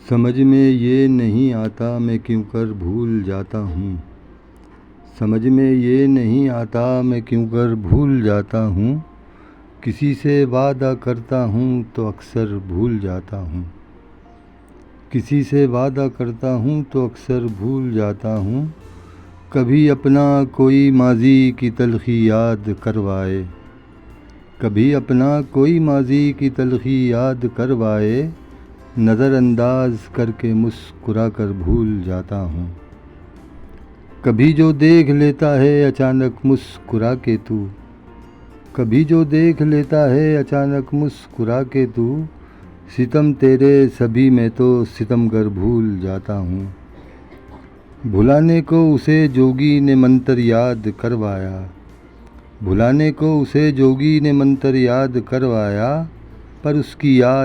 समझ में ये नहीं आता मैं क्यों कर भूल जाता हूँ। समझ में ये नहीं आता मैं क्यों कर भूल जाता हूँ। किसी से वादा करता हूँ तो अक्सर भूल जाता हूँ। किसी से वादा करता हूँ तो अक्सर भूल जाता हूँ। कभी अपना कोई माज़ी की तलख़ी याद करवाए, कभी अपना कोई माज़ी की तलख़ी याद करवाए, नज़रअंदाज करके मुस्कुरा कर भूल जाता हूँ। कभी जो देख लेता है अचानक मुस्कुरा के तू, कभी जो देख लेता है अचानक मुस्कुरा के तू, सितम तेरे सभी में तो सितमगर भूल जाता हूँ। भुलाने को उसे जोगी ने मंतर याद करवाया, भुलाने को उसे जोगी ने मंतर याद करवाया, पर उसकी याद